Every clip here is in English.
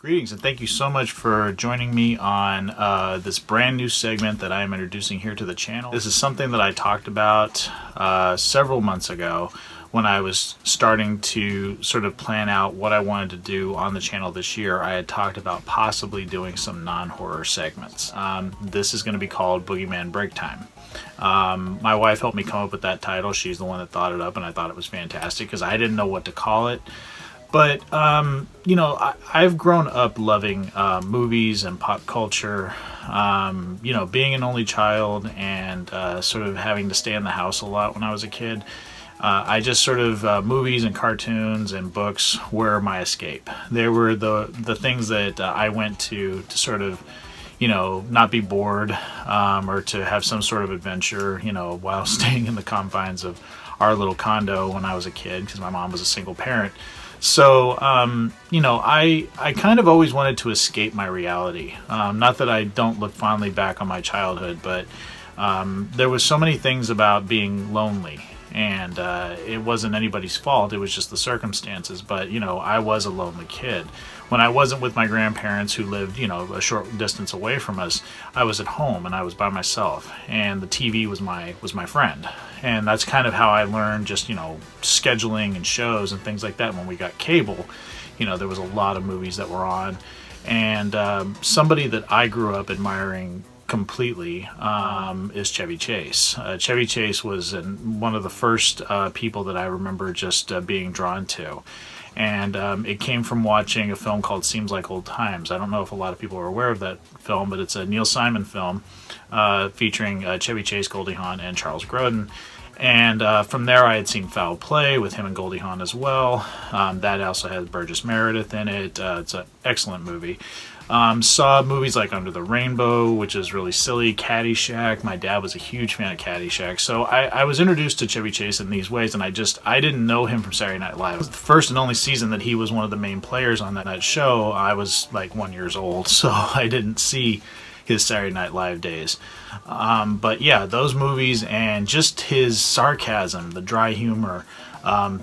Greetings and thank you so much for joining me on this brand new segment that I am introducing here to the channel. This is something that I talked about several months ago when I was starting to sort of plan out what I wanted to do on the channel this year. I had talked about possibly doing some non-horror segments. This is going to be called BoogeyMan Break Time. My wife helped me come up with that title. She's the one that thought it up, and I thought it was fantastic because I didn't know what to call it. But, you know, I've grown up loving movies and pop culture, you know, being an only child and sort of having to stay in the house a lot when I was a kid. I just sort of, movies and cartoons and books were my escape. They were the things that I went to sort of, you know, not be bored or to have some sort of adventure, you know, while staying in the confines of our little condo when I was a kid because my mom was a single parent. So, you know, I kind of always wanted to escape my reality. Not that I don't look fondly back on my childhood, but there was so many things about being lonely. And it wasn't anybody's fault. It was just the circumstances. But, you know, I was a lonely kid. When I wasn't with my grandparents who lived, you know, a short distance away from us, I was at home and I was by myself. And the TV was my friend. And that's kind of how I learned just, you know, scheduling and shows and things like that. When we got cable, you know, there was a lot of movies that were on. And somebody that I grew up admiring completely is Chevy Chase. Chevy Chase was one of the first people that I remember just being drawn to. And it came from watching a film called Seems Like Old Times. I don't know if a lot of people are aware of that film, but it's a Neil Simon film featuring Chevy Chase, Goldie Hawn, and Charles Grodin. And from there I had seen Foul Play with him and Goldie Hawn as well. That also has Burgess Meredith in it. It's an excellent movie. Saw movies like Under the Rainbow, which is really silly, Caddyshack. My dad was a huge fan of Caddyshack. So I was introduced to Chevy Chase in these ways, and I didn't know him from Saturday Night Live. It was the first and only season that he was one of the main players on that show. I was like 1 year old, so I didn't see his Saturday Night Live days. But yeah, those movies and just his sarcasm, the dry humor,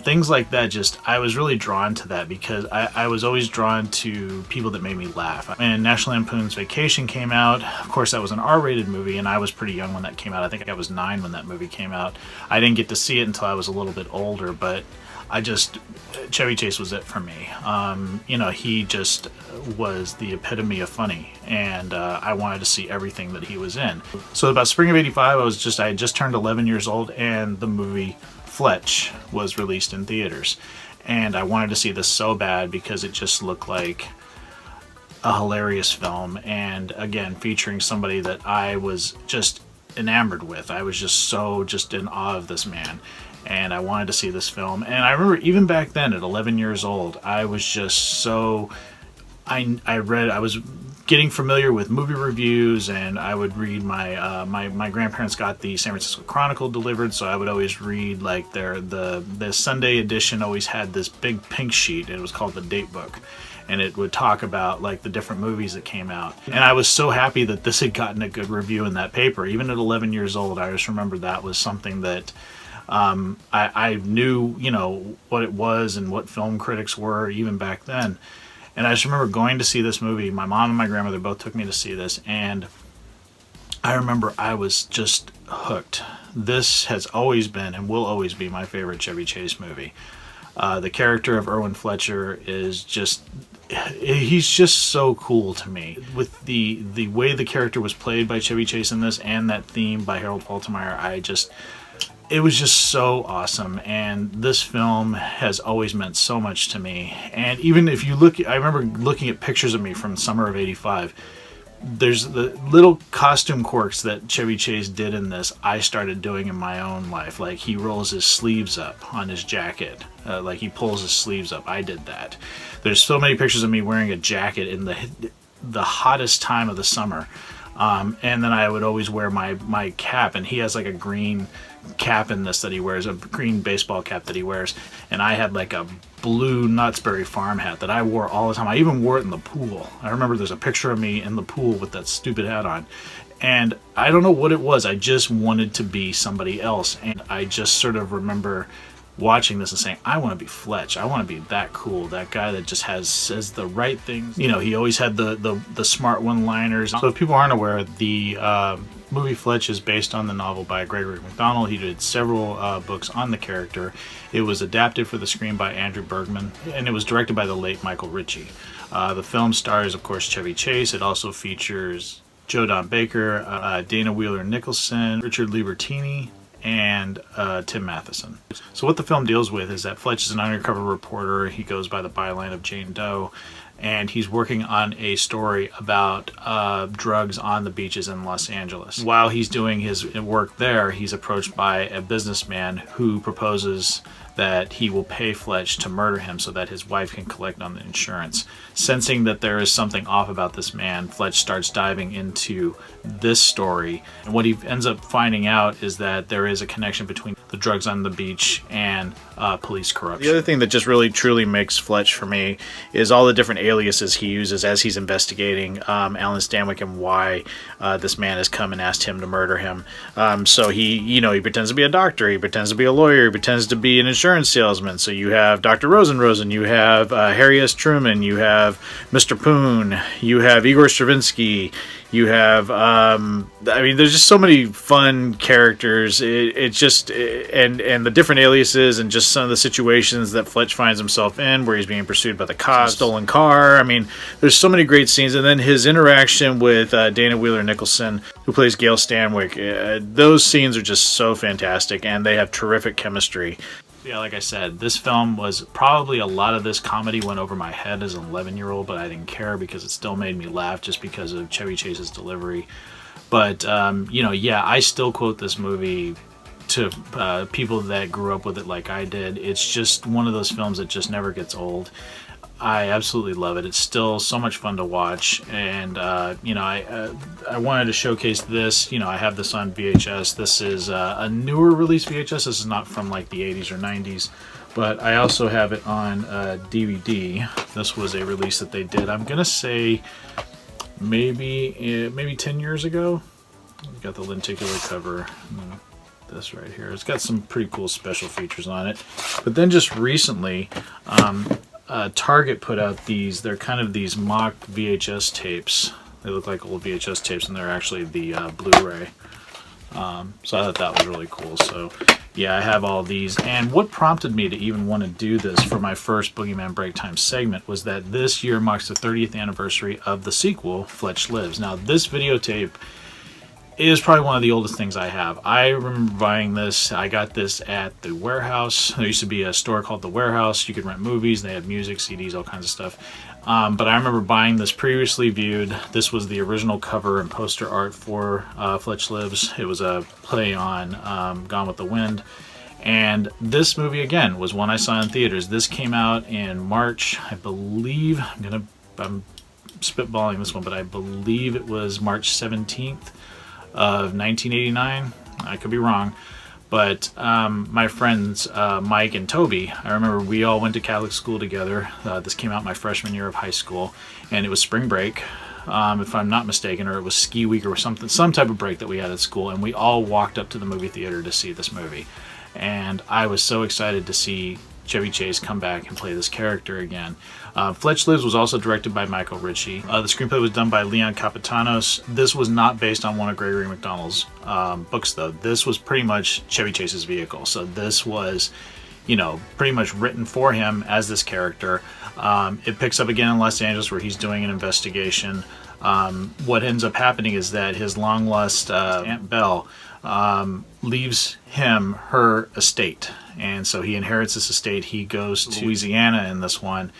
things like that, I was really drawn to that because I was always drawn to people that made me laugh. And National Lampoon's Vacation came out. Of course, that was an R-rated movie, and I was pretty young when that came out. I think I was 9 when that movie came out. I didn't get to see it until I was a little bit older, but Chevy Chase was it for me. You know, he just was the epitome of funny, and I wanted to see everything that he was in. So about spring of '85, I had just turned 11 years old, and the movie Fletch was released in theaters. And I wanted to see this so bad because it just looked like a hilarious film, and again, featuring somebody that I was just enamored with. I was just in awe of this man. And I wanted to see this film. And I remember even back then at 11 years old, I was just so... I was getting familiar with movie reviews, and I would read my grandparents got the San Francisco Chronicle delivered, so I would always read like the Sunday edition always had this big pink sheet, and it was called the Date Book. And it would talk about like the different movies that came out. And I was so happy that this had gotten a good review in that paper. Even at 11 years old, I just remember that was something that I knew, you know, what it was and what film critics were even back then. And I just remember going to see this movie. My mom and my grandmother both took me to see this, and I remember I was just hooked. This has always been and will always be my favorite Chevy Chase movie. The character of Erwin Fletcher is he's just so cool to me. With the way the character was played by Chevy Chase in this and that theme by Harold Faltermeyer, it was just so awesome, and this film has always meant so much to me. And even if you look, I remember looking at pictures of me from summer of '85. There's the little costume quirks that Chevy Chase did in this, I started doing in my own life. Like he rolls his sleeves up on his jacket, like he pulls his sleeves up. I did that. There's so many pictures of me wearing a jacket in the hottest time of the summer. And then I would always wear my cap, and he has like a green cap in this that he wears, a green baseball cap that he wears, and I had like a blue Knott's Berry Farm hat that I wore all the time. I even wore it in the pool. I remember there's a picture of me in the pool with that stupid hat on, and I don't know what it was. I just wanted to be somebody else, and I just sort of remember watching this and saying, I want to be Fletch. I want to be that cool. That guy that just says the right things. You know, he always had the smart one-liners. So if people aren't aware, the movie Fletch is based on the novel by Gregory MacDonald. He did several books on the character. It was adapted for the screen by Andrew Bergman, and it was directed by the late Michael Ritchie. The film stars, of course, Chevy Chase. It also features Joe Don Baker, Dana Wheeler-Nicholson, Richard Libertini, and Tim Matheson. So what the film deals with is that Fletch is an undercover reporter. He goes by the byline of Jane Doe, and he's working on a story about drugs on the beaches in Los Angeles. While he's doing his work there, he's approached by a businessman who proposes that he will pay Fletch to murder him so that his wife can collect on the insurance. Sensing that there is something off about this man, Fletch starts diving into this story. And what he ends up finding out is that there is a connection between the drugs on the beach and police corruption. The other thing that just really truly makes Fletch for me is all the different aliases he uses as he's investigating Alan Stanwyck and why this man has come and asked him to murder him. So he pretends to be a doctor, he pretends to be a lawyer, he pretends to be an insurance salesman. So you have Dr. Rosen, you have Harry S. Truman, you have Mr. Poon, you have Igor Stravinsky, you have there's just so many fun characters. And the different aliases and just some of the situations that Fletch finds himself in, where he's being pursued by the cops, stolen car. I mean, there's so many great scenes. And then his interaction with Dana Wheeler-Nicholson, who plays Gail Stanwyck, those scenes are just so fantastic, and they have terrific chemistry. Yeah, like I said, this film was probably, a lot of this comedy went over my head as an 11-year-old, but I didn't care because it still made me laugh just because of Chevy Chase's delivery. But, I still quote this movie to people that grew up with it like I did. It's just one of those films that just never gets old. I absolutely love it. It's still so much fun to watch, and I wanted to showcase this. I have this on VHS. This is a newer release VHS. This is not from like the 80s or 90s, but I also have it on DVD. This was a release that they did, I'm gonna say maybe 10 years ago. You got the lenticular cover. This right here. It's got some pretty cool special features on it. But then just recently, Target put out these. They're kind of these mock VHS tapes. They look like old VHS tapes, and they're actually the Blu-ray. So I thought that was really cool. So yeah, I have all these. And what prompted me to even want to do this for my first BoogeyMan Break Time segment was that this year marks the 30th anniversary of the sequel, Fletch Lives. Now, this videotape is probably one of the oldest things I have. I remember buying this. I got this at the Warehouse. There used to be a store called the Warehouse. You could rent movies. They had music, CDs, all kinds of stuff. But I remember buying this previously viewed. This was the original cover and poster art for Fletch Lives. It was a play on Gone with the Wind. And this movie, again, was one I saw in theaters. This came out in March, I believe. I'm spitballing this one, but I believe it was March 17th. Of 1989. I could be wrong, but my friends Mike and Toby, I remember we all went to Catholic school together. This came out my freshman year of high school, and it was spring break, if I'm not mistaken, or it was ski week or something, some type of break that we had at school, and we all walked up to the movie theater to see this movie. And I was so excited to see Chevy Chase come back and play this character again. Fletch Lives was also directed by Michael Ritchie. The screenplay was done by Leon Capitanos. This was not based on one of Gregory MacDonald's books, though. This was pretty much Chevy Chase's vehicle. So this was, pretty much written for him as this character. It picks up again in Los Angeles where he's doing an investigation. What ends up happening is that his long-lost Aunt Belle leaves him her estate, and so he inherits this estate. He goes to Louisiana in this one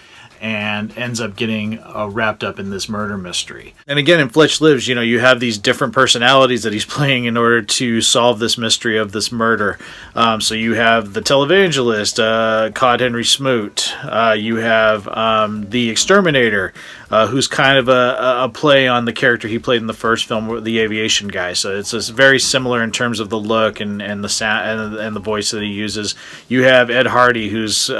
and ends up getting wrapped up in this murder mystery. And again, in Fletch Lives, you have these different personalities that he's playing in order to solve this mystery of this murder. So you have the televangelist, Cod Henry Smoot. You have the exterminator, who's kind of a play on the character he played in the first film, the aviation guy. So it's very similar in terms of the look and the sound and the voice that he uses. You have Ed Hardy, who's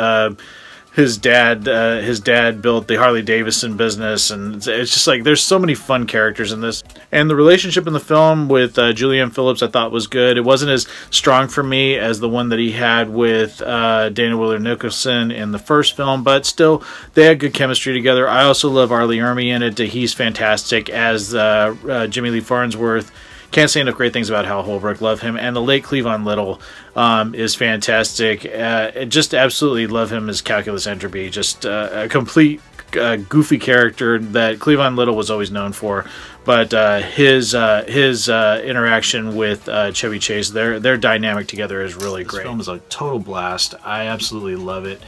his dad built the Harley Davidson business, and it's just like there's so many fun characters in this. And the relationship in the film with Julianne Phillips I thought was good. It wasn't as strong for me as the one that he had with Dana Wheeler-Nicholson in the first film, but still they had good chemistry together. I also love Arlie Ermey in it. He's fantastic as Jimmy Lee Farnsworth. Can't say enough great things about Hal Holbrook. Love him. And the late Cleavon Little is fantastic. Just absolutely love him as Calculus Entropy. Just a complete goofy character that Cleavon Little was always known for. But his interaction with Chevy Chase, their dynamic together is really great. This film is a total blast. I absolutely love it.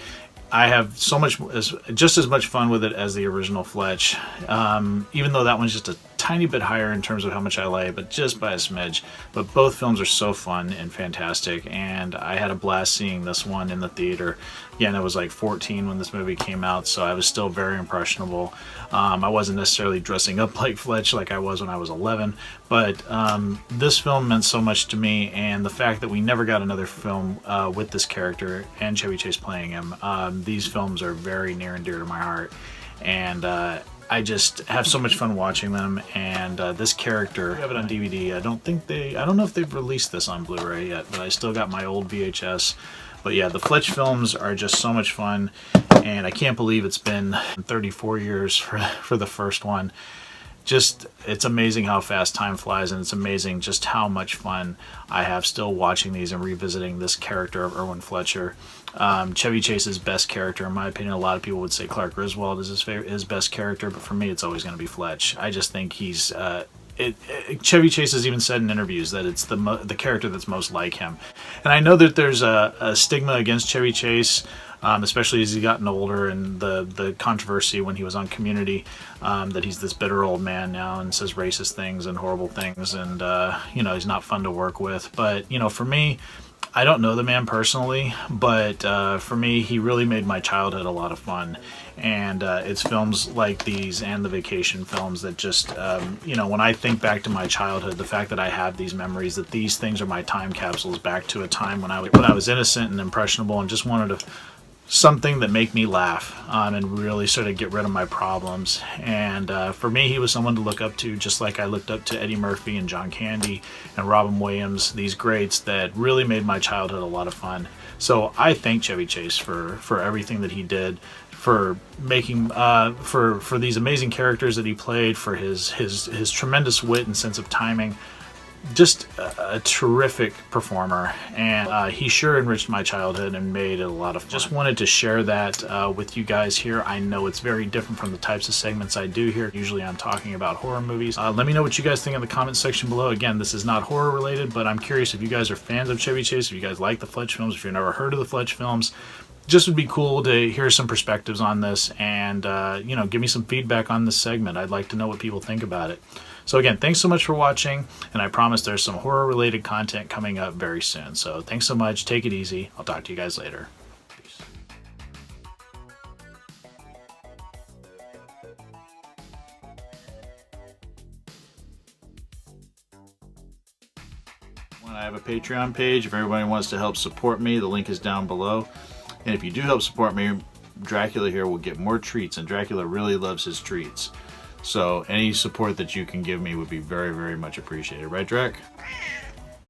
I have just as much fun with it as the original Fletch, even though that one's just a tiny bit higher in terms of how much I like it, but just by a smidge. But both films are so fun and fantastic, and I had a blast seeing this one in the theater. Again, I was like 14 when this movie came out, so I was still very impressionable. I wasn't necessarily dressing up like Fletch like I was when I was 11, but this film meant so much to me, and the fact that we never got another film with this character and Chevy Chase playing him, these films are very near and dear to my heart, and I just have so much fun watching them. And this character, I have it on DVD. I don't know if they've released this on Blu-ray yet, but I still got my old VHS. But yeah, the Fletch films are just so much fun, and I can't believe it's been 34 years for the first one. Just, it's amazing how fast time flies, and it's amazing just how much fun I have still watching these and revisiting this character of Irwin Fletcher. Chevy Chase's best character, in my opinion, a lot of people would say Clark Griswold is his best character, but for me it's always going to be Fletch. I just think he's Chevy Chase has even said in interviews that it's the character that's most like him. And I know that there's a stigma against Chevy Chase, especially as he's gotten older, and the controversy when he was on Community, that he's this bitter old man now and says racist things and horrible things, and he's not fun to work with. But for me, I don't know the man personally, but for me, he really made my childhood a lot of fun. And it's films like these and the vacation films that just, when I think back to my childhood, the fact that I have these memories, that these things are my time capsules back to a time when I was innocent and impressionable and just wanted something that make me laugh and really sort of get rid of my problems. And for me, he was someone to look up to, just like I looked up to Eddie Murphy and John Candy and Robin Williams, these greats that really made my childhood a lot of fun. So I thank Chevy Chase for everything that he did, for making for these amazing characters that he played, for his tremendous wit and sense of timing. Just a terrific performer, and he sure enriched my childhood and made it a lot of fun. Just wanted to share that with you guys here. I know it's very different from the types of segments I do here. Usually I'm talking about horror movies. Let me know what you guys think in the comment section below. Again, this is not horror related, but I'm curious if you guys are fans of Chevy Chase, if you guys like the Fletch films, if you've never heard of the Fletch films. Just would be cool to hear some perspectives on this, and give me some feedback on this segment. I'd like to know what people think about it. So again, thanks so much for watching, and I promise there's some horror related content coming up very soon. So thanks so much, take it easy, I'll talk to you guys later. Peace. I have a Patreon page. If everybody wants to help support me, the link is down below. And if you do help support me, Dracula here will get more treats, and Dracula really loves his treats. So any support that you can give me would be very, very much appreciated. Right, Drac?